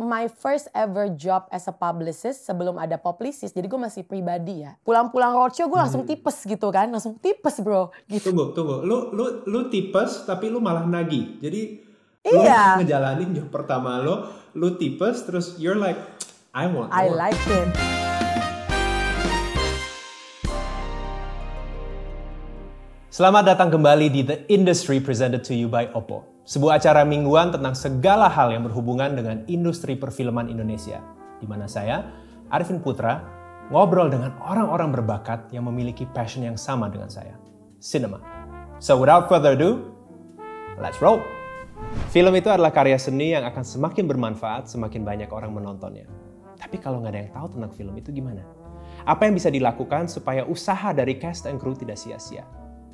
my first ever job as a publicist sebelum ada Publicis. Jadi gue masih pribadi ya. Pulang-pulang roadshow gue langsung tipes gitu kan. Langsung tipes bro. Gitu. Tunggu. Lu tipes tapi lu malah nagih. Jadi lu ngejalanin job pertama lu tipes terus you're like, I want more. I like it. Selamat datang kembali di The Industry presented to you by Oppo. Sebuah acara mingguan tentang segala hal yang berhubungan dengan industri perfilman Indonesia. Di mana saya, Arifin Putra, ngobrol dengan orang-orang berbakat yang memiliki passion yang sama dengan saya. Cinema. So without further ado, let's roll! Film itu adalah karya seni yang akan semakin bermanfaat semakin banyak orang menontonnya. Tapi kalau nggak ada yang tahu tentang film itu gimana? Apa yang bisa dilakukan supaya usaha dari cast and crew tidak sia-sia?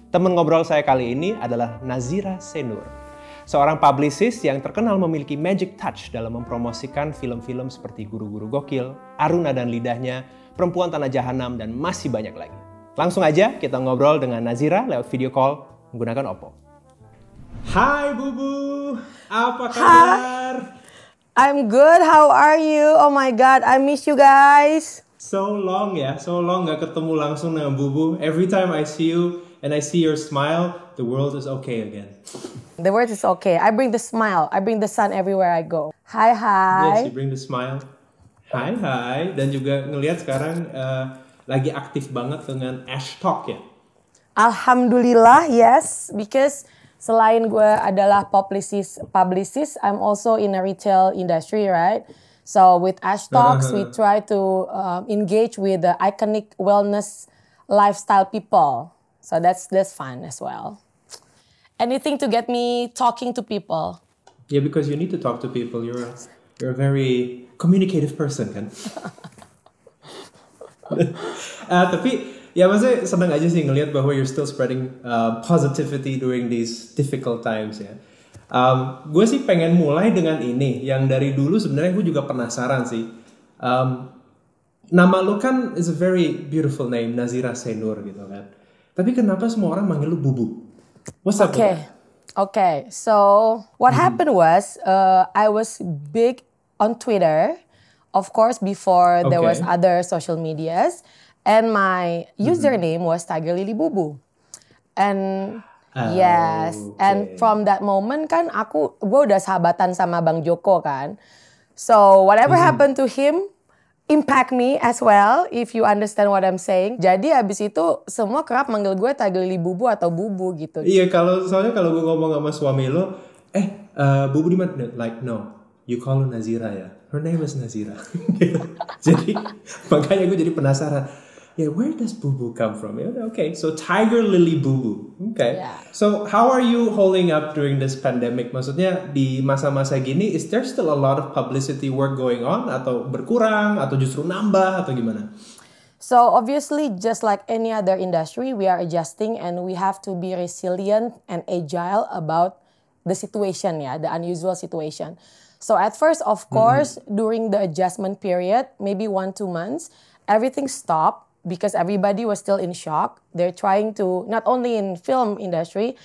Teman ngobrol saya kali ini adalah Nazira Senur, seorang publicist yang terkenal memiliki magic touch dalam mempromosikan film-film seperti Guru-Guru Gokil, Aruna dan Lidahnya, Perempuan Tanah Jahanam, dan masih banyak lagi. Langsung aja kita ngobrol dengan Nazira lewat video call menggunakan Oppo. Hai Bubu, apa kabar? I'm good, how are you? Oh my god, I miss you guys. So long gak ketemu langsung dengan Bubu. Every time I see you, and I see your smile, the world is okay again. The world is okay. I bring the smile. I bring the sun everywhere I go. Hi. Yes, you bring the smile. Hi. Dan juga ngelihat sekarang lagi aktif banget dengan Ash Talk ya? Alhamdulillah, yes. Because selain gue adalah publicist, I'm also in a retail industry, right? So with Ash Talks, we try to engage with the iconic wellness lifestyle people. So that's fun as well. Anything to get me talking to people. Yeah, because you need to talk to people. You're a very communicative person kan. Tapi ya maksudnya senang aja sih ngelihat bahwa you're still spreading positivity during these difficult times ya. Gue sih pengen mulai dengan ini yang dari dulu sebenarnya gue juga penasaran sih. Nama lu kan is a very beautiful name, Nazira Senur gitu kan. Tapi kenapa semua orang manggil lu Bubu? What's up with that? Okay. So what happened was I was big on Twitter, of course, before there was other social medias, and my username was Tiger Lily Bubu. And and from that moment kan gue udah sahabatan sama Bang Joko kan. So whatever happened to him impact me as well, if you understand what I'm saying. Jadi abis itu semua kerap manggil gue Tiger Lily Bubu atau Bubu gitu. Iya, soalnya kalau gue ngomong sama suami lo, Bubu di mana? Like no, you call her Nazira ya. Her name is Nazira. Jadi makanya gue jadi penasaran. Yeah, where does Bubu come from? Okay, so Tiger Lily Bubu. Okay. Yeah. So how are you holding up during this pandemic? Maksudnya di masa-masa gini, is there still a lot of publicity work going on? Atau berkurang? Atau justru nambah? Atau gimana? So obviously, just like any other industry, we are adjusting and we have to be resilient and agile about the situation, the unusual situation. So at first, of course, during the adjustment period, maybe 1-2 months, everything stopped. Because everybody was still in shock. They're trying to, not only in film industry,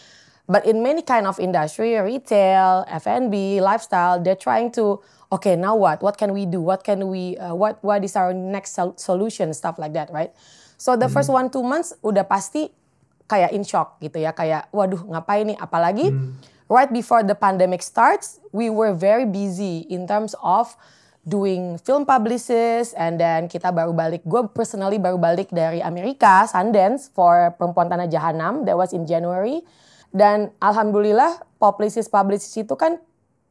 but in many kind of industry, retail, F&B, lifestyle, they're trying to, okay, now what? What can we do? What is our next solution? Stuff like that, right? So the first 1-2 months udah pasti kayak in shock gitu ya. Kayak, waduh ngapain nih? Apalagi right before the pandemic starts, we were very busy in terms of doing film publicist, and then gue personally baru balik dari Amerika, Sundance, for Perempuan Tanah Jahanam, that was in January. Dan alhamdulillah publicist itu kan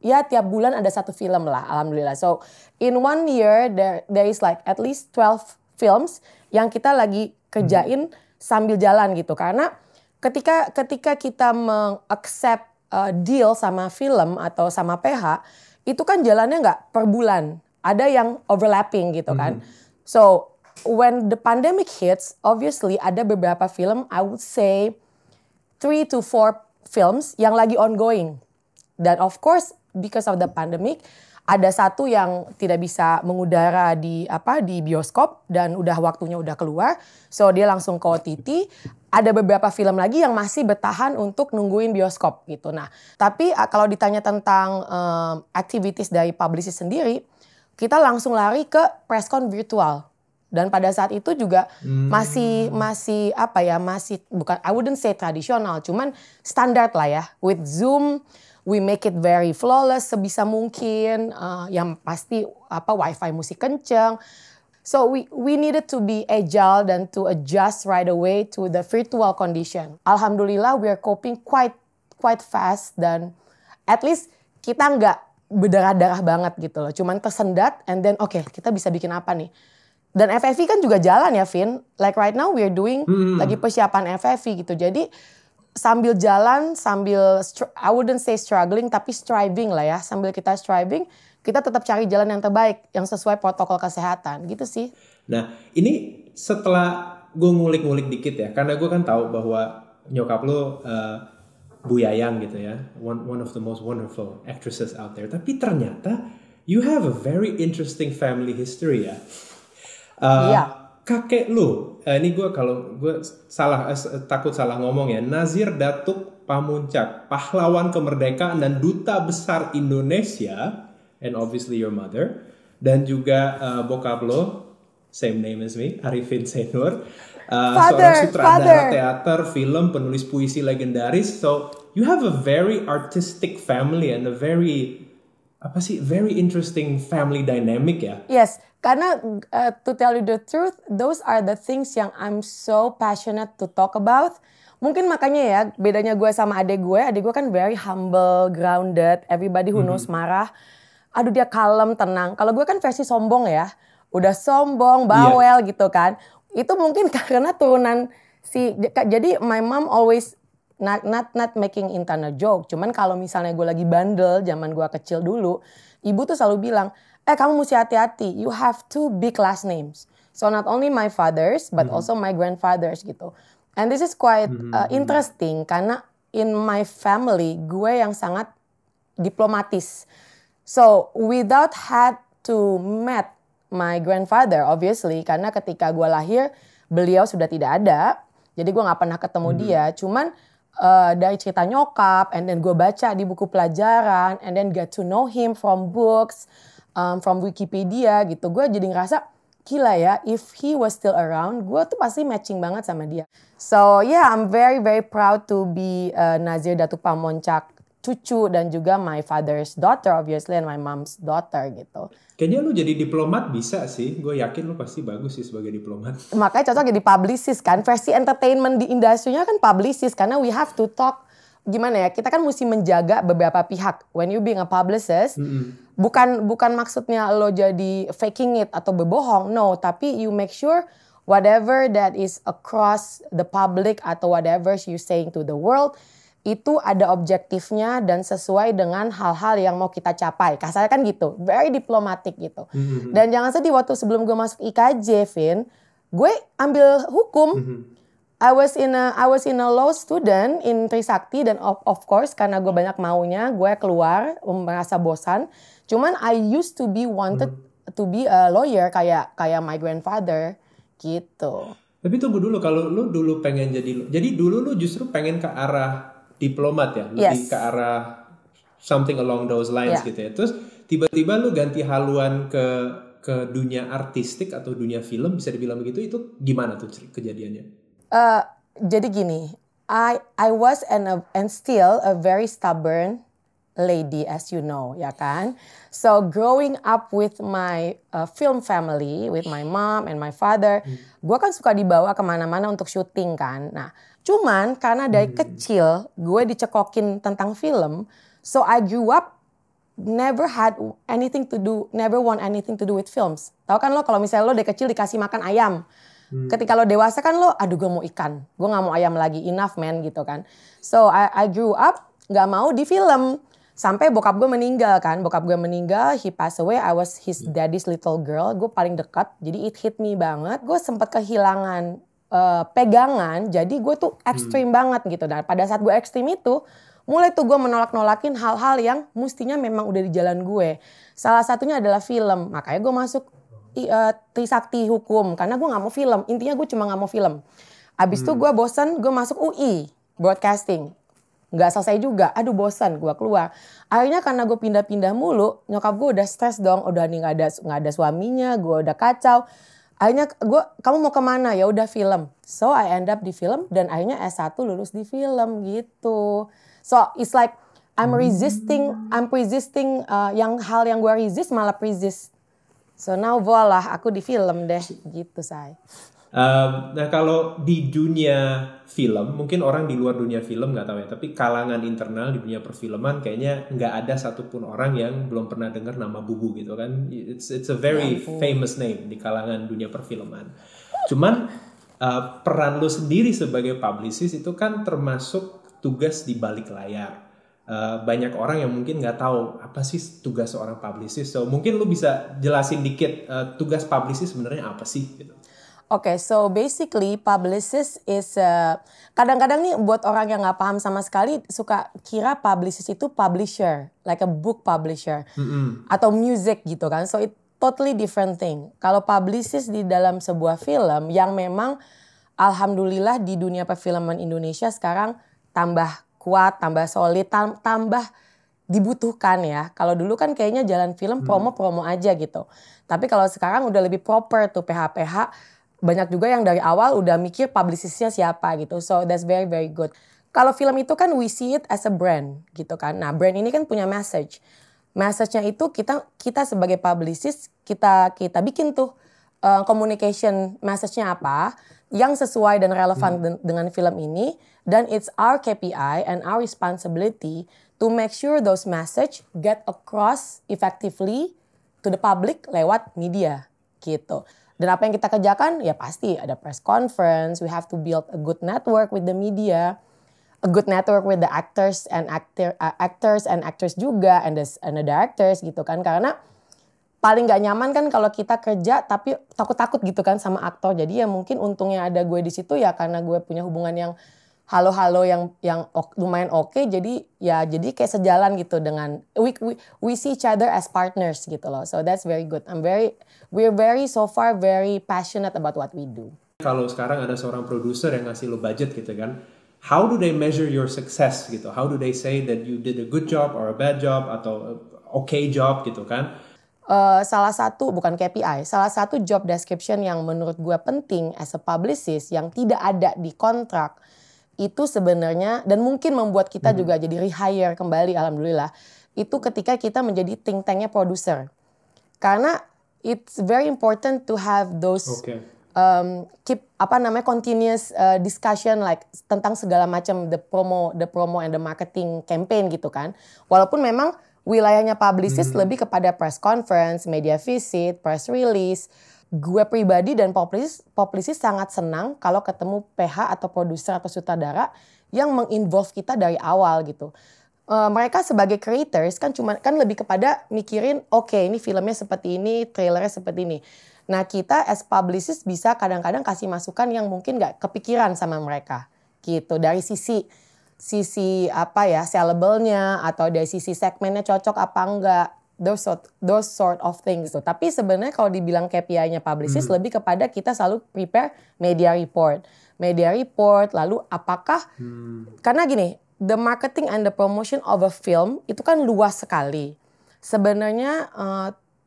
ya tiap bulan ada satu film lah, alhamdulillah. So in 1 year there is like at least 12 films yang kita lagi kerjain sambil jalan gitu. Karena ketika kita meng-accept deal sama film atau sama PH, itu kan jalannya nggak per bulan. Ada yang overlapping gitu kan. So when the pandemic hits, obviously ada beberapa film, I would say 3-4 films yang lagi ongoing. Dan of course because of the pandemic, ada satu yang tidak bisa mengudara di bioskop dan waktunya udah keluar. So dia langsung ke OTT. ada beberapa film lagi yang masih bertahan untuk nungguin bioskop gitu. Nah, tapi kalau ditanya tentang activities dari publicist sendiri, kita langsung lari ke presscon virtual. Dan pada saat itu juga masih apa ya, masih bukan, I wouldn't say tradisional, cuman standar lah ya. With Zoom, we make it very flawless sebisa mungkin. Yang pasti apa, wifi mesti kenceng. So we needed to be agile dan to adjust right away to the virtual condition. Alhamdulillah we are coping quite fast, dan at least kita nggak berdarah-darah banget gitu loh. Cuman tersendat and then oke, kita bisa bikin apa nih. Dan FFV kan juga jalan ya, Vin. Like right now we are doing lagi persiapan FFV gitu. Jadi sambil jalan, sambil I wouldn't say struggling, tapi striving lah ya. Sambil kita striving, kita tetap cari jalan yang terbaik, yang sesuai protokol kesehatan, gitu sih. Nah, ini setelah gue ngulik-ngulik dikit ya, karena gue kan tahu bahwa nyokap lo Bu Yayang gitu ya, one of the most wonderful actresses out there. Tapi ternyata you have a very interesting family history ya. Kakek lu, ini gue takut salah ngomong ya, Nazir Datuk Pamuntjak, pahlawan kemerdekaan dan duta besar Indonesia. And obviously your mother, dan juga bokap lo, same name as me, Arifin Zainur, seorang sutradara teater, film, penulis puisi legendaris. So you have a very artistic family and a very interesting family dynamic ya. Yes, karena to tell you the truth, those are the things yang I'm so passionate to talk about. Mungkin makanya ya bedanya gue sama adik gue kan very humble, grounded, everybody who knows marah. Aduh dia kalem, tenang. Kalau gue kan versi sombong ya. Udah sombong, bawel gitu kan. Itu mungkin karena turunan jadi my mom always not making internal joke. Cuman kalau misalnya gue lagi bandel zaman gue kecil dulu, ibu tuh selalu bilang, kamu mesti hati-hati. You have two big last names. So not only my father's but also my grandfather's gitu. And this is quite interesting karena in my family gue yang sangat diplomatis. So without had to meet my grandfather obviously, karena ketika gue lahir beliau sudah tidak ada, jadi gue nggak pernah ketemu dia. Cuman dari cerita nyokap, and then gue baca di buku pelajaran, and then get to know him from books, from Wikipedia gitu. Gue jadi ngerasa gila ya, if he was still around, gue tuh pasti matching banget sama dia. So yeah, I'm very very proud to be Nazir Datuk Pamuntjak, cucu, dan juga my father's daughter obviously and my mom's daughter gitu. Kayaknya lu jadi diplomat bisa sih. Gue yakin lu pasti bagus sih sebagai diplomat. Makanya cocok jadi publicist kan. Versi entertainment di industrinya kan publicist, karena we have to talk, gimana ya, kita kan mesti menjaga beberapa pihak. When you being a publicist, bukan maksudnya lo jadi faking it atau berbohong, no, tapi you make sure whatever that is across the public atau whatever you saying to the world itu ada objektifnya dan sesuai dengan hal-hal yang mau kita capai. Kasarnya kan gitu, very diplomatic gitu. Dan jangan sedih, waktu sebelum gue masuk IKJ, Vin, gue ambil hukum. I was in a law student in Trisakti, dan of course karena gue banyak maunya, gue keluar merasa bosan. Cuman I used to be wanted to be a lawyer kayak my grandfather gitu. Tapi tunggu dulu, kalau lu dulu pengen jadi dulu lu justru pengen ke arah diplomat ya, lebih ke arah something along those lines gitu ya. Terus tiba-tiba lu ganti haluan ke dunia artistik atau dunia film, bisa dibilang begitu, itu gimana tuh kejadiannya? Jadi gini, I was and still a very stubborn lady, as you know, ya kan. So growing up with my film family, with my mom and my father, gue kan suka dibawa kemana-mana untuk syuting kan. Nah, cuman karena dari kecil gue dicekokin tentang film, so I grew up never want anything to do with films. Tahu kan lo, kalau misalnya lo dari kecil dikasih makan ayam, ketika lo dewasa kan lo, aduh gue mau ikan, gue nggak mau ayam lagi, enough man gitu kan. So I grew up nggak mau di film. Sampai bokap gue meninggal kan. Bokap gue meninggal, he passed away. I was his daddy's little girl. Gue paling dekat. Jadi it hit me banget. Gue sempat kehilangan pegangan. Jadi gue tuh ekstrim banget gitu. Dan pada saat gue ekstrim itu, mulai tuh gue menolak-nolakin hal-hal yang mestinya memang udah di jalan gue. Salah satunya adalah film. Makanya gue masuk Trisakti Hukum. Karena gue gak mau film. Intinya gue cuma gak mau film. Abis itu gue bosan, gue masuk UI, broadcasting. Nggak selesai juga, aduh bosan, gue keluar. Akhirnya karena gue pindah-pindah mulu, nyokap gue udah stres dong, udah nih nggak ada suaminya, gue udah kacau. Akhirnya kamu mau kemana? Ya udah film. So I end up di film dan akhirnya S1 lulus di film gitu. So it's like I'm resisting yang hal yang gue resist malah persist. So now voila, aku di film deh gitu say. Nah kalau di dunia film, mungkin orang di luar dunia film nggak tahu ya, tapi kalangan internal di dunia perfilman kayaknya nggak ada satupun orang yang belum pernah dengar nama Bubu gitu kan. It's a very famous name di kalangan dunia perfilman. Cuman peran lo sendiri sebagai publicist itu kan termasuk tugas di balik layar. Banyak orang yang mungkin nggak tahu apa sih tugas seorang publicist. So mungkin lo bisa jelasin dikit tugas publicist sebenarnya apa sih gitu. Okay, so basically publicist is kadang-kadang nih buat orang yang nggak paham sama sekali suka kira publicist itu publisher, like a book publisher atau music gitu kan. So it totally different thing. Kalau publicist di dalam sebuah film yang memang alhamdulillah di dunia perfilman Indonesia sekarang tambah kuat, tambah solid, tambah dibutuhkan ya. Kalau dulu kan kayaknya jalan film promo-promo aja gitu. Tapi kalau sekarang udah lebih proper tuh PH-PH. Banyak juga yang dari awal udah mikir publicistnya siapa gitu. So that's very very good. Kalau film itu kan we see it as a brand gitu kan. Nah brand ini kan punya message. Message-nya itu kita sebagai publicist kita bikin tuh communication message-nya apa yang sesuai dan relevan dengan film ini. Dan it's our KPI and our responsibility to make sure those message get across effectively to the public lewat media gitu. Dan apa yang kita kerjakan? Ya pasti ada press conference, we have to build a good network with the media, a good network with the actors and actors juga, and the directors gitu kan. Karena paling gak nyaman kan kalau kita kerja tapi takut-takut gitu kan sama aktor. Jadi ya mungkin untungnya ada gue di situ ya karena gue punya hubungan yang halo-halo yang lumayan oke. Jadi kayak sejalan gitu dengan we see each other as partners gitu loh. So that's very good. We're very so far very passionate about what we do. Kalau sekarang ada seorang produser yang ngasih lo budget gitu kan, how do they measure your success gitu? How do they say that you did a good job or a bad job atau okay job gitu kan? Salah satu bukan KPI, salah satu job description yang menurut gue penting as a publicist yang tidak ada di kontrak itu sebenarnya dan mungkin membuat kita juga jadi rehire kembali alhamdulillah itu ketika kita menjadi think tanknya produser karena it's very important to have those keep continuous discussion like tentang segala macam the promo and the marketing campaign gitu kan walaupun memang wilayahnya publicist lebih kepada press conference, media visit, press release. Gue pribadi dan publicist sangat senang kalau ketemu PH atau produser atau sutradara yang menginvolve kita dari awal gitu. Mereka sebagai creators kan lebih kepada mikirin oke, ini filmnya seperti ini, trailernya seperti ini. Nah kita as publicist bisa kadang-kadang kasih masukan yang mungkin gak kepikiran sama mereka gitu. Dari sisi sellable-nya atau dari sisi segmennya cocok apa enggak. Those sort of things tuh. Tapi sebenarnya kalau dibilang KPI-nya publicist lebih kepada kita selalu prepare media report lalu apakah karena gini, the marketing and the promotion of a film itu kan luas sekali. Sebenarnya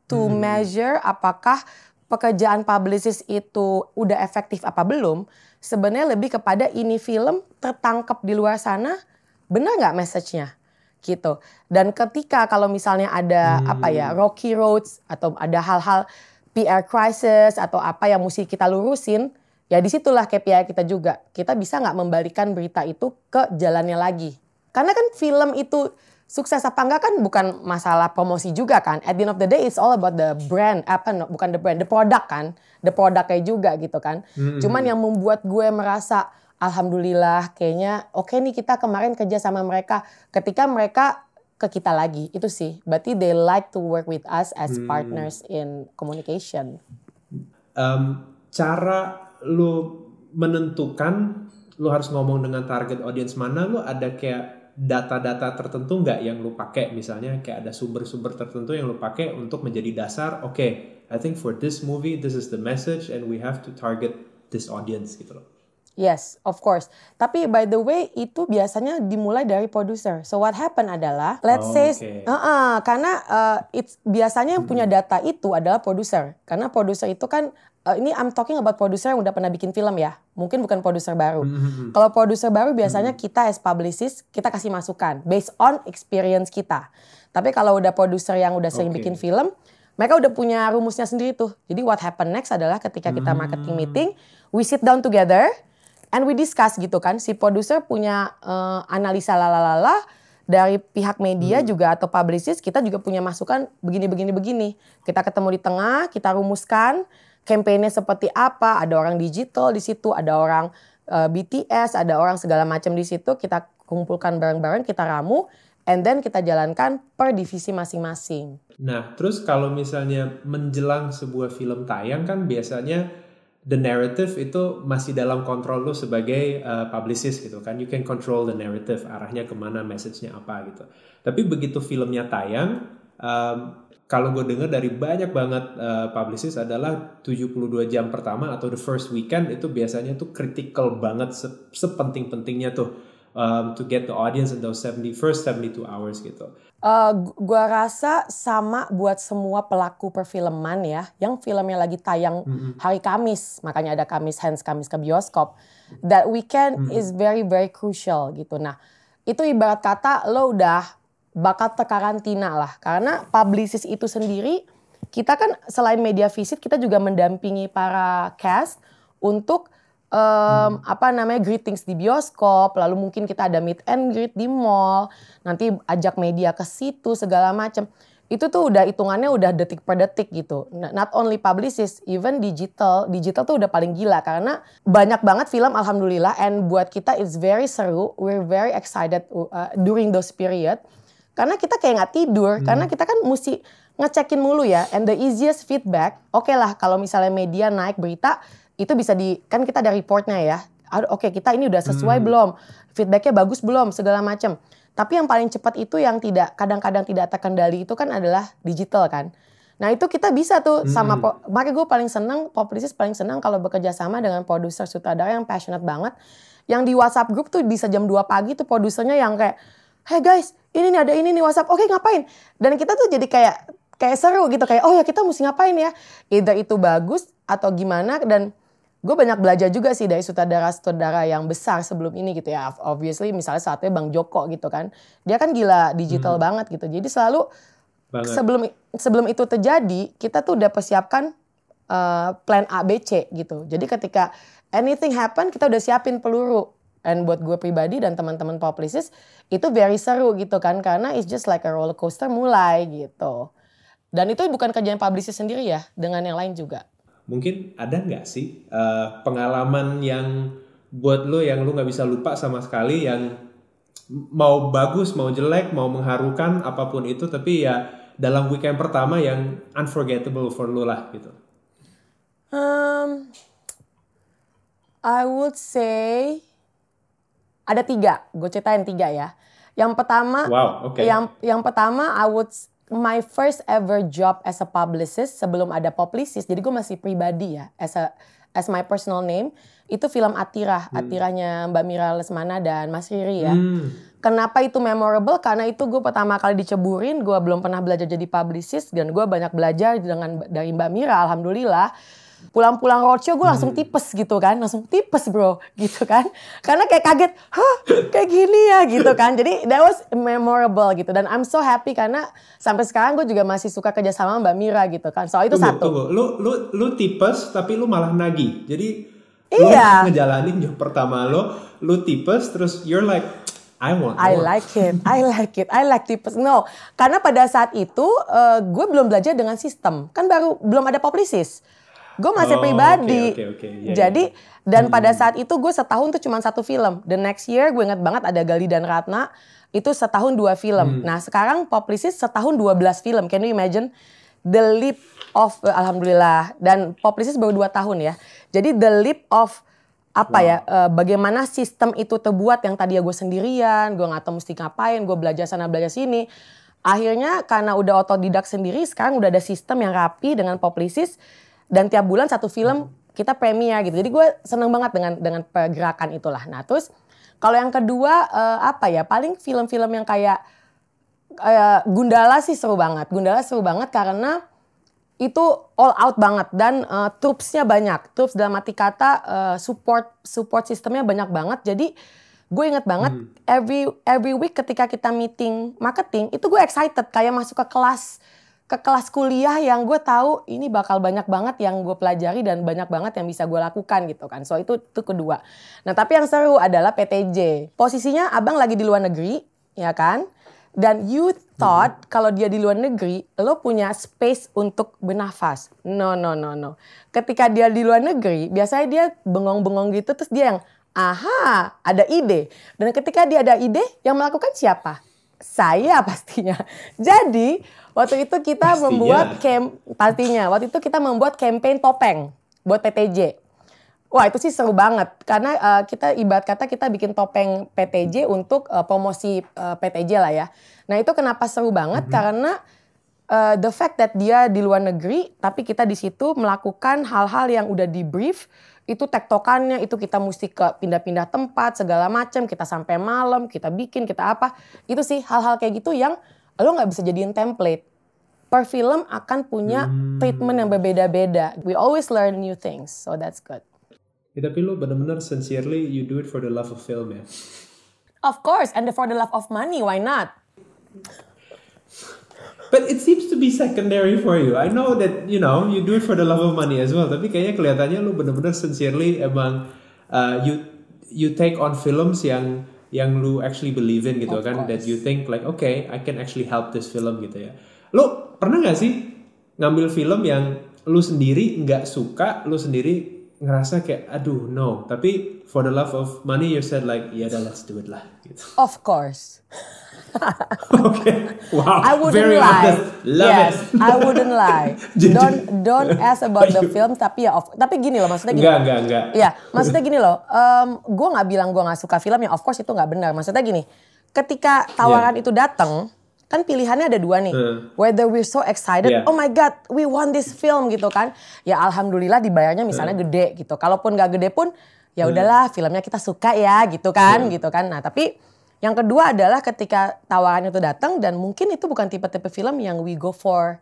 to measure apakah pekerjaan publicist itu udah efektif apa belum, sebenarnya lebih kepada ini film tertangkap di luar sana, benar nggak message-nya? Gitu. Dan ketika kalau misalnya ada rocky roads atau ada hal-hal PR crisis atau apa yang mesti kita lurusin, ya disitulah KPI kita juga. Kita bisa nggak membalikan berita itu ke jalannya lagi. Karena kan film itu sukses apa enggak kan bukan masalah promosi juga kan. At the end of the day it's all about the brand, bukan the brand, the product kan. The productnya juga gitu kan. Cuman yang membuat gue merasa alhamdulillah kayaknya oke nih kita kemarin kerja sama mereka ketika mereka ke kita lagi. Itu sih. Berarti they like to work with us as partners in communication. Cara lu menentukan lu harus ngomong dengan target audience mana, lu ada kayak data-data tertentu nggak yang lu pakai? Misalnya kayak ada sumber-sumber tertentu yang lu pakai untuk menjadi dasar, I think for this movie this is the message and we have to target this audience gitu loh. Yes, of course. Tapi by the way, itu biasanya dimulai dari producer. So what happen adalah, let's say, karena biasanya yang punya data itu adalah producer. Karena producer itu kan, ini I'm talking about producer yang udah pernah bikin film ya. Mungkin bukan producer baru. Kalau producer baru biasanya kita as publicist, kita kasih masukan based on experience kita. Tapi kalau udah producer yang udah sering bikin film, mereka udah punya rumusnya sendiri tuh. Jadi what happen next adalah ketika kita marketing meeting, we sit down together, and we discuss gitu kan, si produser punya analisa lalala, dari pihak media juga atau publicist, kita juga punya masukan begini. Kita ketemu di tengah, kita rumuskan campaign-nya seperti apa, ada orang digital di situ, ada orang BTS, ada orang segala macam di situ, kita kumpulkan bareng-bareng, kita ramu, and then kita jalankan per divisi masing-masing. Nah, terus kalau misalnya menjelang sebuah film tayang kan biasanya the narrative itu masih dalam kontrol lo sebagai publicist gitu kan. You can control the narrative, arahnya kemana, message-nya apa gitu. Tapi begitu filmnya tayang, kalau gue dengar dari banyak banget publicist adalah 72 jam pertama atau the first weekend itu biasanya tuh critical banget, sepenting-pentingnya tuh to get the audience in those first 72 hours gitu. Gua rasa sama buat semua pelaku perfilman ya, yang filmnya lagi tayang hari Kamis, makanya ada Kamis Hands, Kamis ke bioskop. That weekend is very very crucial gitu. Nah, itu ibarat kata lo udah bakal terkarantina lah, karena publicist itu sendiri, kita kan selain media visit, kita juga mendampingi para cast untuk greetings di bioskop, lalu mungkin kita ada meet and greet di mall, nanti ajak media ke situ segala macam. Itu tuh udah hitungannya udah detik per detik gitu. Not only publicist, even digital tuh udah paling gila karena banyak banget film alhamdulillah, and buat kita it's very seru, we're very excited during those period. Karena kita kayak nggak tidur, karena kita kan mesti ngecekin mulu ya, and the easiest feedback, oke lah kalau misalnya media naik berita, itu bisa kan kita ada reportnya ya. Oke, kita ini udah sesuai belum? Feedbacknya bagus belum? Segala macam. Tapi yang paling cepat itu yang kadang-kadang tidak terkendali itu kan adalah digital kan. Nah itu kita bisa tuh sama, makanya gue paling seneng, publicist paling seneng kalau bekerja sama dengan produser sutradara yang passionate banget. Yang di WhatsApp group tuh bisa jam 2 pagi tuh produsernya yang kayak, hey guys, ini nih ada ini nih WhatsApp, oke ngapain? Dan kita tuh jadi kayak seru gitu, kayak oh ya kita mesti ngapain ya. Either itu bagus atau gimana, dan gue banyak belajar juga sih dari sutradara-sutradara yang besar sebelum ini gitu ya. Obviously misalnya saatnya Bang Joko gitu kan. Dia kan gila digital banget gitu. Jadi selalu sebelum itu terjadi, kita tuh udah persiapkan plan A, B, C gitu. Jadi ketika anything happen, kita udah siapin peluru. And buat gue pribadi dan teman-teman publicist, itu very seru gitu kan. Karena it's just like a roller coaster mulai gitu. Dan itu bukan kerjaan publicist sendiri ya, dengan yang lain juga. Mungkin ada nggak sih pengalaman yang buat lo yang lo nggak bisa lupa sama sekali, yang mau bagus, mau jelek, mau mengharukan, apapun itu, tapi ya dalam weekend pertama yang unforgettable for lo lah gitu? I would say ada 3, gue ceritain 3 ya. Yang pertama, yang pertama my first ever job as a publicist sebelum ada Publicist, jadi gue masih pribadi ya, as my personal name, itu film Atiranya Mbak Mira Lesmana dan Mas Riri ya. Kenapa itu memorable? Karena itu gue pertama kali diceburin, gue belum pernah belajar jadi publicist, dan gue banyak belajar dari Mbak Mira, alhamdulillah. Pulang-pulang roadshow gue langsung tipes gitu kan, langsung tipes bro gitu kan, karena kayak kaget, hah kayak gini ya gitu kan. Jadi that was memorable gitu, dan I'm so happy karena sampai sekarang gue juga masih suka kerja sama Mbak Mira gitu kan. Soal itu satu. Lu tipes tapi lu malah nagih, jadi iya. Lu ngejalanin job pertama lu tipes, terus you're like I want more. I like tipes. No, karena pada saat itu gue belum belajar dengan sistem, kan belum ada Publicist. Gue masih pribadi. Yeah, jadi dan pada saat itu gue setahun tuh cuma 1 film. The next year gue ingat banget ada Gali dan Ratna, itu setahun 2 film. Nah sekarang Publicist setahun 12 film. Can you imagine the leap of alhamdulillah, dan Publicist baru 2 tahun ya. Jadi the leap of bagaimana sistem itu terbuat, yang tadi ya gue sendirian, gue nggak tahu mesti ngapain, gue belajar sana belajar sini. Akhirnya karena udah otodidak sendiri, sekarang udah ada sistem yang rapi dengan Publicist. Dan tiap bulan 1 film kita premier gitu. Jadi gue seneng banget dengan pergerakan itulah. Nah terus kalau yang kedua apa ya, paling film-film yang kayak Gundala sih seru banget. Gundala seru banget karena itu all out banget dan troopsnya banyak. Troops dalam arti kata support sistemnya banyak banget. Jadi gue inget banget every week ketika kita meeting marketing itu gue excited kayak masuk ke kelas kuliah yang gue tahu ini bakal banyak banget yang gue pelajari dan banyak banget yang bisa gue lakukan gitu kan. So itu kedua. Nah tapi yang seru adalah PTJ. Posisinya abang lagi di luar negeri ya kan. Dan you thought kalau dia di luar negeri lo punya space untuk bernafas. No. Ketika dia di luar negeri biasanya dia bengong-bengong gitu terus dia yang aha, ada ide. Dan ketika dia ada ide, yang melakukan siapa? Saya pastinya. Jadi, waktu itu kita membuat campaign topeng buat PTJ. Wah, itu sih seru banget karena kita ibarat kata kita bikin topeng PTJ untuk promosi PTJ lah ya. Nah, itu kenapa seru banget karena the fact that dia di luar negeri tapi kita di situ melakukan hal-hal yang udah di brief. Itu tektokannya, itu kita mesti ke pindah-pindah tempat, segala macam, kita sampai malam, kita bikin, kita apa. Itu sih hal-hal kayak gitu yang lo gak bisa jadiin template. Per film akan punya treatment yang berbeda-beda. We always learn new things, so that's good. Ya, tapi lo benar-benar sincerely you do it for the love of film ya? Of course, and for the love of money, why not? But it seems to be secondary for you. I know that you do it for the love of money as well. Tapi kayaknya kelihatannya lu bener-bener sincerely emang you take on films yang lu actually believe in gitu kan. That you think like okay, I can actually help this film gitu ya. Lu pernah nggak sih ngambil film yang lu sendiri nggak suka, lu sendiri ngerasa kayak aduh no. Tapi for the love of money you said like ya udah let's do it lah. Gitu. Of course. Okay. Wow. I wouldn't Very lie. Honest. Love it. I wouldn't lie. Don't ask about the film tapi ya tapi gini loh maksudnya gini. Enggak. Iya, maksudnya gini loh. Gue nggak bilang gue nggak suka film ya, of course itu nggak benar. Maksudnya gini, ketika tawaran itu datang, kan pilihannya ada dua nih. Whether we're so excited, oh my god, we want this film gitu kan. Ya alhamdulillah dibayarnya misalnya gede gitu. Kalaupun nggak gede pun ya udahlah filmnya kita suka ya gitu kan. Nah tapi yang kedua adalah ketika tawaran itu datang dan mungkin itu bukan tipe-tipe film yang we go for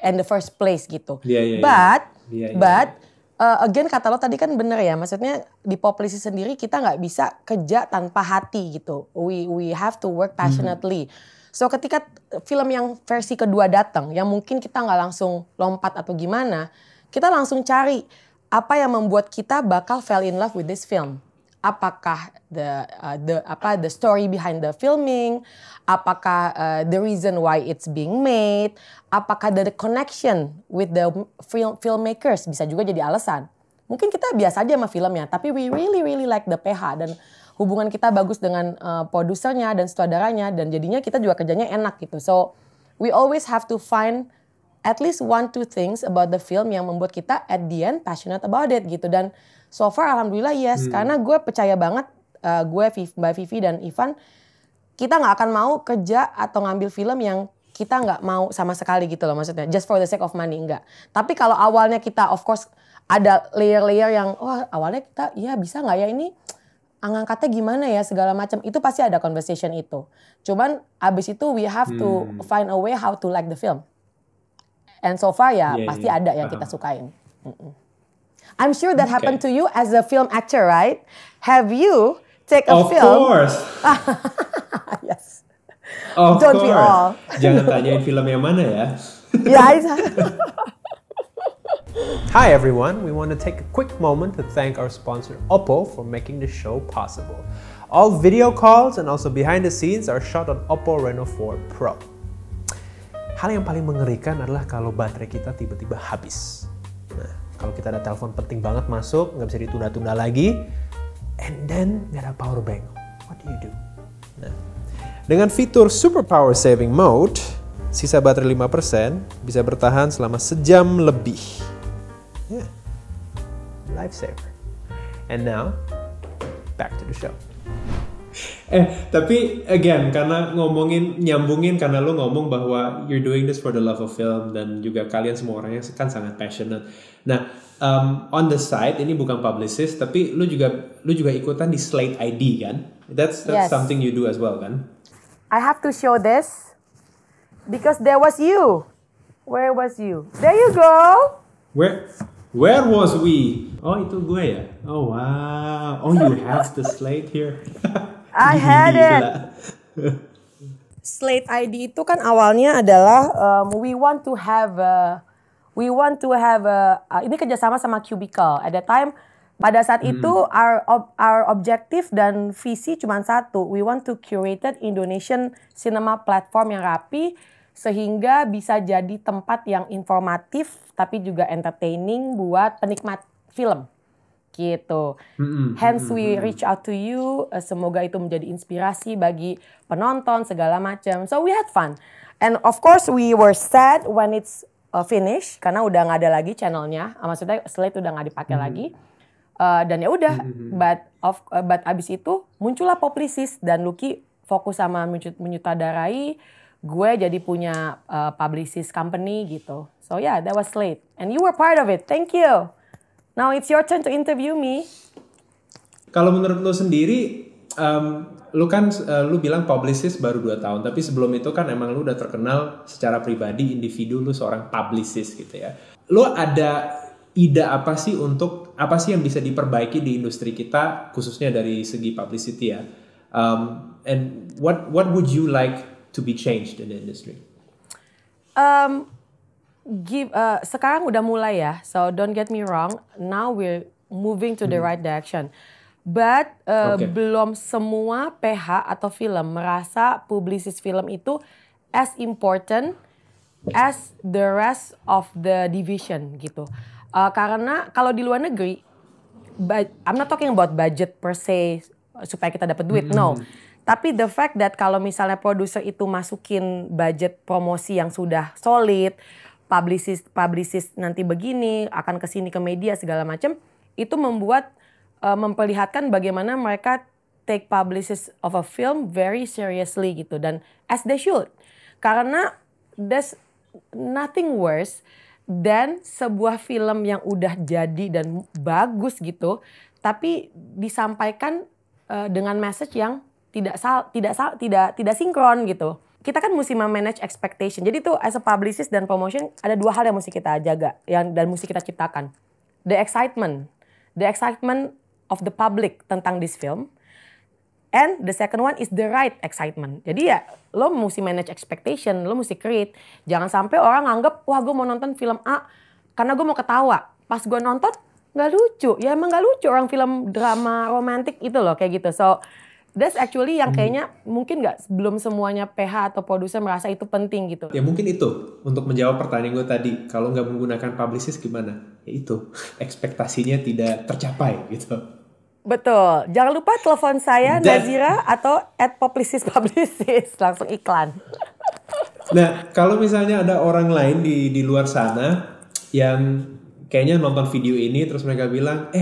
in the first place gitu. But again kata lo tadi kan bener ya, maksudnya di Poplisi sendiri kita nggak bisa kerja tanpa hati gitu. We have to work passionately. So ketika film yang versi kedua datang, yang mungkin kita nggak langsung lompat atau gimana, kita langsung cari apa yang membuat kita bakal fall in love with this film. Apakah the story behind the filming, apakah the reason why it's being made, apakah the connection with the filmmakers bisa juga jadi alasan. Mungkin kita biasa aja sama filmnya, tapi we really like the PH dan hubungan kita bagus dengan produsernya dan sutradaranya dan jadinya kita juga kerjanya enak gitu. So we always have to find at least 1-2 things about the film yang membuat kita at the end passionate about it gitu. Dan so far alhamdulillah yes, karena gue percaya banget Mbak Vivi dan Ivan, kita nggak akan mau kerja atau ngambil film yang kita nggak mau sama sekali gitu loh, maksudnya just for the sake of money, enggak. Tapi kalau awalnya kita of course ada layer-layer yang awalnya kita ya bisa nggak ya ini ngangkatnya gimana ya segala macam, itu pasti ada conversation itu. Cuman abis itu we have to find a way how to like the film. And so far ya pasti ada yang kita sukain. I'm sure that happened to you as a film actor, right? Have you take a film? Of course. Yes. Of Don't course. we all? Jangan tanyain film yang mana ya. Yeah. Hi everyone, we want to take a quick moment to thank our sponsor Oppo for making the show possible. All video calls and also behind the scenes are shot on Oppo Reno 4 Pro. Hal yang paling mengerikan adalah kalau baterai kita tiba-tiba habis. Nah, kalau kita ada telepon penting banget masuk, nggak bisa ditunda-tunda lagi, and then nggak ada power bank. What do you do? Nah, dengan fitur Super Power Saving Mode, sisa baterai 5% bisa bertahan selama sejam lebih. Yeah, lifesaver. And now, back to the show. Tapi again, karena nyambungin karena lo ngomong bahwa you're doing this for the love of film dan juga kalian semua orangnya kan sangat passionate. Nah, on the side ini bukan publicist tapi lu juga ikutan di Slate ID kan? That's Yes. something you do as well kan? I have to show this because there was you. Where was you? There you go. Where was we? Oh itu gue ya? Oh wow. Oh you have the Slate here. I had it. Gila. Slate ID itu kan awalnya adalah we want to have ini kerjasama sama Cubicle. At the time pada saat itu our objective dan visi cuma satu. We want to curate Indonesian cinema platform yang rapi sehingga bisa jadi tempat yang informatif tapi juga entertaining buat penikmat film. Gitu. Hence we reach out to you. Semoga itu menjadi inspirasi bagi penonton segala macam. So we had fun. And of course we were sad when it's finished karena udah nggak ada lagi channelnya. Maksudnya Slate udah nggak dipakai lagi. Dan ya udah. But abis itu muncullah Publicis dan Lucky fokus sama menyutradarai. Gue jadi punya Publicis company gitu. So yeah, that was Slate. And you were part of it. Thank you. Now it's your turn to interview me. Kalau menurut lo sendiri, lu bilang Publicis baru 2 tahun, tapi sebelum itu kan emang lu udah terkenal secara pribadi, individu lu seorang publicist gitu ya. Lu ada ide apa sih yang bisa diperbaiki di industri kita, khususnya dari segi publicity ya? And what would you like to be changed in the industry? Sekarang udah mulai ya, so don't get me wrong. Now we're moving to the right direction. But belum semua PH atau film merasa publicist film itu as important as the rest of the division gitu. Karena kalau di luar negeri, I'm not talking about budget per se supaya kita dapat duit, no. Tapi the fact that kalau misalnya produser itu masukin budget promosi yang sudah solid, publicist nanti begini, akan kesini ke media segala macam, itu memperlihatkan bagaimana mereka take publicist of a film very seriously gitu, dan as they should. Karena there's nothing worse than sebuah film yang udah jadi dan bagus gitu, tapi disampaikan dengan message yang tidak sinkron gitu. Kita kan mesti manage expectation. Jadi tuh as a publicist dan promotion ada 2 hal yang mesti kita jaga dan mesti kita ciptakan. The excitement of the public tentang this film, and the second one is the right excitement. Jadi ya lo mesti manage expectation, lo mesti create. Jangan sampai orang anggap wah gue mau nonton film A karena gue mau ketawa. Pas gue nonton nggak lucu. Ya emang nggak lucu, orang film drama romantik itu loh kayak gitu. So that's actually yang kayaknya mungkin belum semuanya PH atau produser merasa itu penting gitu. Ya mungkin itu untuk menjawab pertanyaan gue tadi. Kalau nggak menggunakan publicist gimana? Ya itu ekspektasinya tidak tercapai gitu. Betul. Jangan lupa telepon saya Nazira atau @publicist langsung iklan. Nah kalau misalnya ada orang lain di luar sana yang kayaknya nonton video ini terus mereka bilang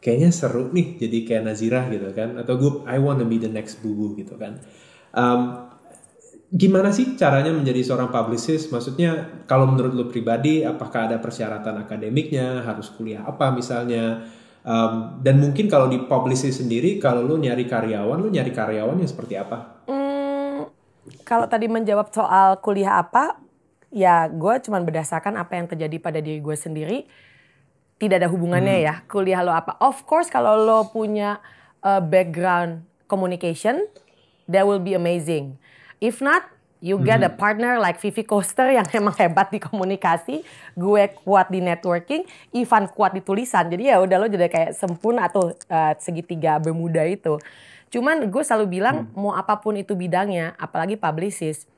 kayaknya seru nih jadi kayak Nazira gitu kan, atau I wanna be the next Bubu gitu kan. Gimana sih caranya menjadi seorang publicist? Maksudnya kalau menurut lu pribadi, apakah ada persyaratan akademiknya, harus kuliah apa misalnya? Dan mungkin kalau di publicist sendiri, kalau lu nyari karyawannya seperti apa? Kalau tadi menjawab soal kuliah apa, ya gue cuma berdasarkan apa yang terjadi pada diri gue sendiri. Tidak ada hubungannya ya kuliah lo apa. Of course kalau lo punya background communication, that will be amazing. If not, you get a partner like Vivi Koster yang emang hebat di komunikasi, gue kuat di networking, Ivan kuat di tulisan. Jadi ya udah lo jadi kayak sempurna atau segitiga Bermuda itu. Cuman gue selalu bilang mau apapun itu bidangnya, apalagi publicist,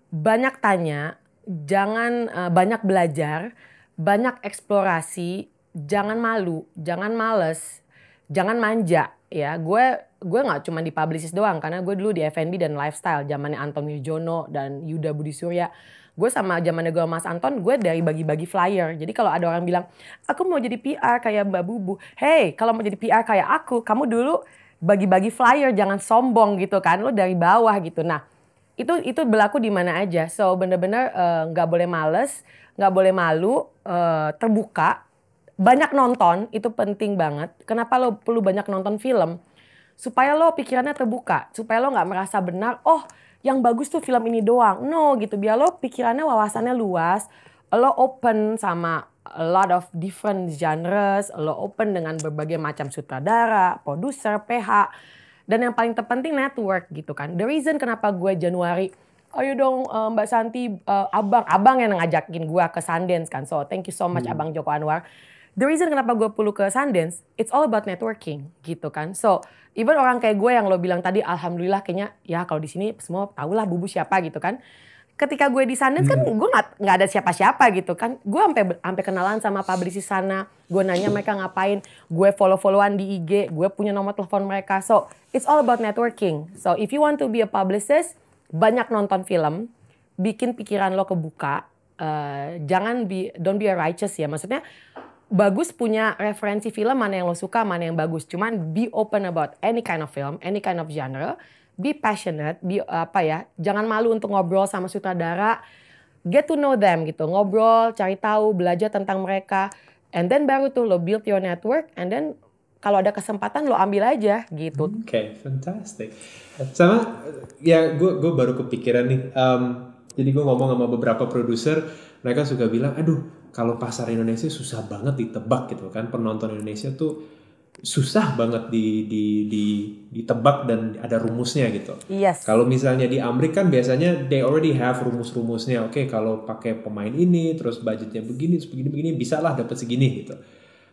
banyak tanya, jangan banyak belajar, banyak eksplorasi, jangan malu, jangan males, jangan manja ya. Gue nggak cuma di publicist doang, karena gue dulu di F&B dan lifestyle zamannya Anton Wirjono dan Yuda Budi Surya. Gue sama zamannya gue Mas Anton, gue dari bagi-bagi flyer. Jadi kalau ada orang bilang, aku mau jadi PR kayak Mbak Bubu. Hey, kalau mau jadi PR kayak aku, kamu dulu bagi-bagi flyer, jangan sombong gitu kan, lo dari bawah gitu. Nah, itu berlaku di mana aja. So bener-bener nggak boleh males, nggak boleh malu, terbuka, banyak nonton itu penting banget. Kenapa lo perlu banyak nonton film? Supaya lo pikirannya terbuka, supaya lo nggak merasa benar, oh yang bagus tuh film ini doang. No gitu, biar lo pikirannya wawasannya luas, lo open sama a lot of different genres, lo open dengan berbagai macam sutradara, produser, PH, dan yang paling terpenting network gitu kan. The reason kenapa gue Januari, ayo dong Mbak Santi, abang yang ngajakin gue ke Sundance kan. So thank you so much Abang Joko Anwar. The reason kenapa gue perlu ke Sundance, it's all about networking gitu kan. So even orang kayak gue yang lo bilang tadi, alhamdulillah kayaknya ya kalau di sini semua tahulah Bubu siapa gitu kan. Ketika gue di Sundance kan gue nggak ada siapa-siapa gitu kan. Gue sampai kenalan sama publicist sana. Gue nanya mereka ngapain. Gue follow-followan di IG. Gue punya nomor telepon mereka. So it's all about networking. So if you want to be a publicist, banyak nonton film, bikin pikiran lo kebuka. Don't be a righteous ya. Maksudnya bagus punya referensi film mana yang lo suka, mana yang bagus. Cuman be open about any kind of film, any kind of genre. Be passionate, jangan malu untuk ngobrol sama sutradara. Get to know them gitu, ngobrol, cari tahu, belajar tentang mereka. And then baru tuh lo build your network, and then kalau ada kesempatan lo ambil aja gitu. Oke, fantastic. Sama ya gue baru kepikiran nih. Jadi gue ngomong sama beberapa produser, mereka suka bilang, aduh kalau pasar Indonesia susah banget ditebak gitu kan. Penonton Indonesia tuh susah banget ditebak dan ada rumusnya gitu. Yes. Kalau misalnya di Amerika kan biasanya they already have rumus-rumusnya. Oke, kalau pakai pemain ini, terus budgetnya begini, begini, bisa lah dapat segini gitu.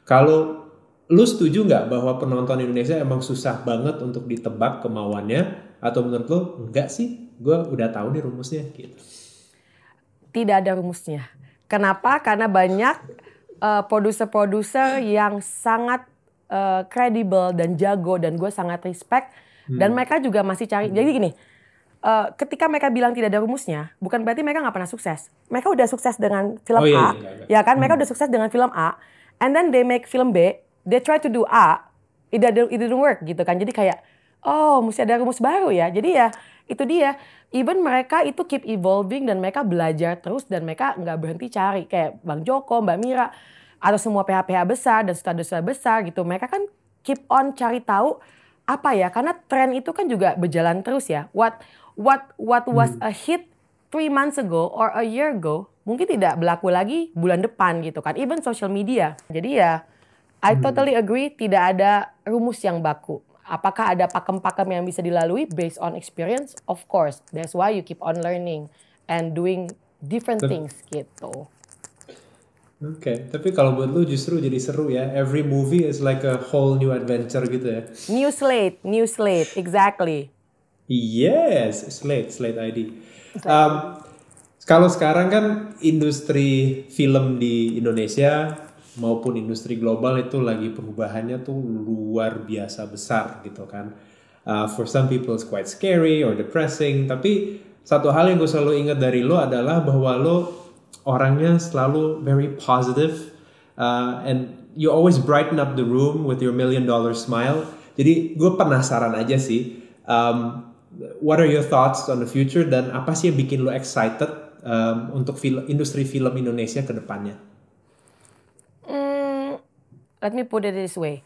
Kalau lu setuju nggak bahwa penonton Indonesia emang susah banget untuk ditebak kemauannya? Atau menurut lu enggak sih? Gue udah tahu nih rumusnya gitu. Tidak ada rumusnya. Kenapa? Karena banyak produser-produser yang sangat kredibel dan jago, dan gue sangat respect, dan mereka juga masih cari. Jadi gini, ketika mereka bilang tidak ada rumusnya, bukan berarti mereka nggak pernah sukses. Mereka udah sukses dengan film A, ya kan? Mereka udah sukses dengan film A, and then they make film B, they try to do A, it didn't work gitu kan. Jadi kayak, oh mesti ada rumus baru ya. Jadi ya itu dia. Even mereka itu keep evolving dan mereka belajar terus dan mereka nggak berhenti cari. Kayak Bang Joko, Mbak Mira, atau semua PH-PH besar dan sutradara besar gitu. Mereka kan keep on cari tahu apa ya. Karena tren itu kan juga berjalan terus ya. What was a hit 3 months ago or a year ago mungkin tidak berlaku lagi bulan depan gitu kan. Even social media. Jadi ya I totally agree, tidak ada rumus yang baku. Apakah ada pakem-pakem yang bisa dilalui based on experience? Of course. That's why you keep on learning and doing different things gitu. Oke, tapi kalau buat lu justru jadi seru ya. Every movie is like a whole new adventure gitu ya. New slate, exactly. Yes, slate ID. Kalau sekarang kan industri film di Indonesia maupun industri global itu lagi perubahannya tuh luar biasa besar gitu kan. For some people it's quite scary or depressing. Tapi satu hal yang gue selalu ingat dari lo adalah bahwa lo orangnya selalu very positive, and you always brighten up the room with your $1 million smile. Jadi gue penasaran aja sih, what are your thoughts on the future, dan apa sih yang bikin lo excited untuk industri film Indonesia ke depannya? Let me put it this way.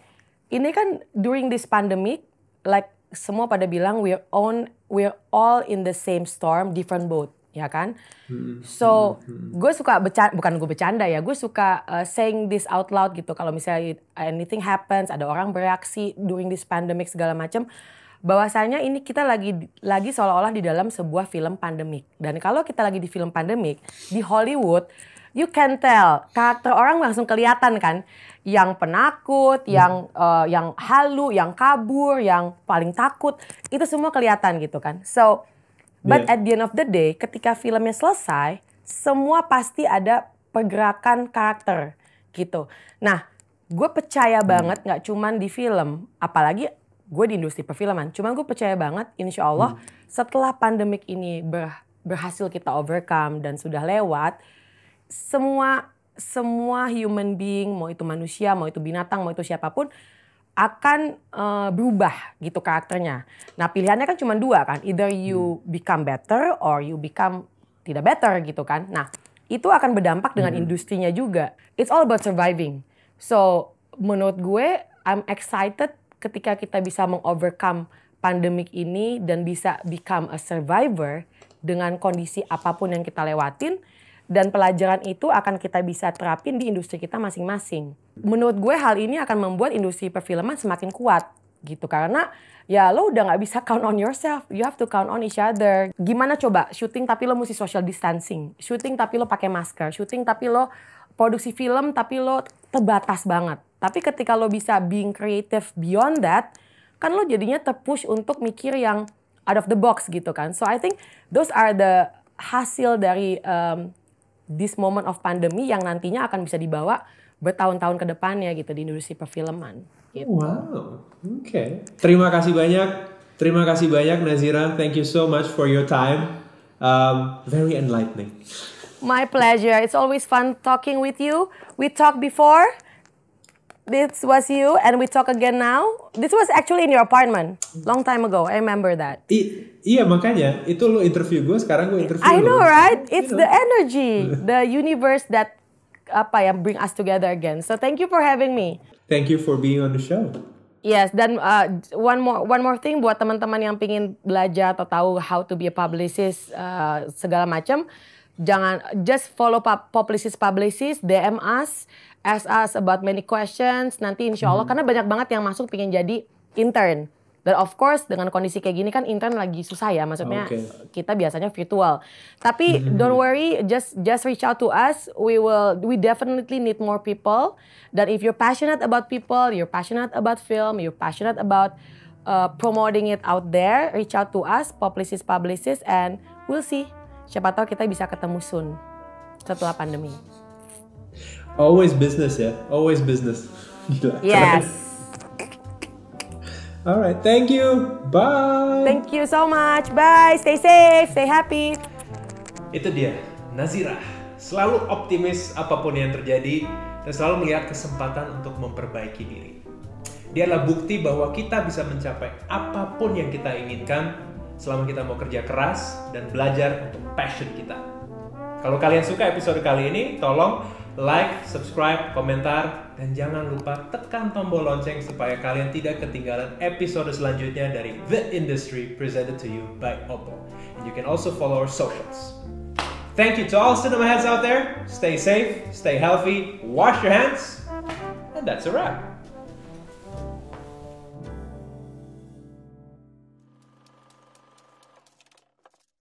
Ini kan during this pandemic, like semua pada bilang we're all in the same storm, different boat. Ya kan? So, gue suka bukan gue bercanda ya, gue suka saying this out loud gitu. Kalau misalnya anything happens, ada orang bereaksi during this pandemic segala macam, bahwasanya ini kita lagi seolah-olah di dalam sebuah film pandemik. Dan kalau kita lagi di film pandemik di Hollywood, you can tell karakter orang langsung kelihatan kan, yang penakut, yang halu, yang kabur, yang paling takut, itu semua kelihatan gitu kan. So but at the end of the day, ketika filmnya selesai, semua pasti ada pergerakan karakter gitu. Nah, gue percaya banget gak cuman di film, apalagi gue di industri perfilman, cuman gue percaya banget insya Allah setelah pandemik ini berhasil kita overcome dan sudah lewat, semua human being, mau itu manusia, mau itu binatang, mau itu siapapun, akan berubah gitu karakternya. Nah pilihannya kan cuma dua kan, either you become better or you become tidak better gitu kan. Nah itu akan berdampak dengan industrinya juga. It's all about surviving. So menurut gue, I'm excited ketika kita bisa mengovercome pandemik ini dan bisa become a survivor dengan kondisi apapun yang kita lewatin. Dan pelajaran itu akan kita bisa terapin di industri kita masing-masing. Menurut gue hal ini akan membuat industri perfilman semakin kuat gitu. Karena ya lo udah gak bisa count on yourself. You have to count on each other. Gimana coba syuting tapi lo mesti social distancing. Syuting tapi lo pakai masker. Syuting tapi lo produksi film tapi lo terbatas banget. Tapi ketika lo bisa being creative beyond that, kan lo jadinya terpush untuk mikir yang out of the box gitu kan. So I think those are the hasil dari this moment of pandemi yang nantinya akan bisa dibawa bertahun-tahun ke depannya gitu di industri perfilman. Gitu. Wow, oke. Terima kasih banyak Nazira. Thank you so much for your time. Very enlightening. My pleasure. It's always fun talking with you. We talked before. This was you and we talk again now. This was actually in your apartment long time ago. I remember that. Iya makanya itu lo interview gue, sekarang gue interview I know lo. right? It's the energy, the universe that bring us together again. So thank you for having me. Thank you for being on the show. Yes, dan one more thing buat teman-teman yang pingin belajar atau tahu how to be a publicist segala macam, jangan just follow Publicist, DM us, ask us about many questions. Nanti insya Allah karena banyak banget yang masuk pingin jadi intern. Dan of course dengan kondisi kayak gini kan intern lagi susah ya, maksudnya kita biasanya virtual. Tapi don't worry, just reach out to us. We definitely need more people. Dan if you're passionate about people, you're passionate about film, you're passionate about promoting it out there, reach out to us, Publicist, and we'll see. Siapa tahu kita bisa ketemu soon setelah pandemi. Always business ya, always business. Gila. Yes. Alright, thank you. Bye. Thank you so much. Bye. Stay safe, stay happy. Itu dia, Nazira. Selalu optimis apapun yang terjadi dan selalu melihat kesempatan untuk memperbaiki diri. Dia adalah bukti bahwa kita bisa mencapai apapun yang kita inginkan selama kita mau kerja keras dan belajar untuk passion kita. Kalau kalian suka episode kali ini, tolong like, subscribe, komentar, dan jangan lupa tekan tombol lonceng supaya kalian tidak ketinggalan episode selanjutnya dari The Industry presented to you by Oppo. And you can also follow our socials. Thank you to all cinema heads out there. Stay safe, stay healthy, wash your hands, and that's a wrap.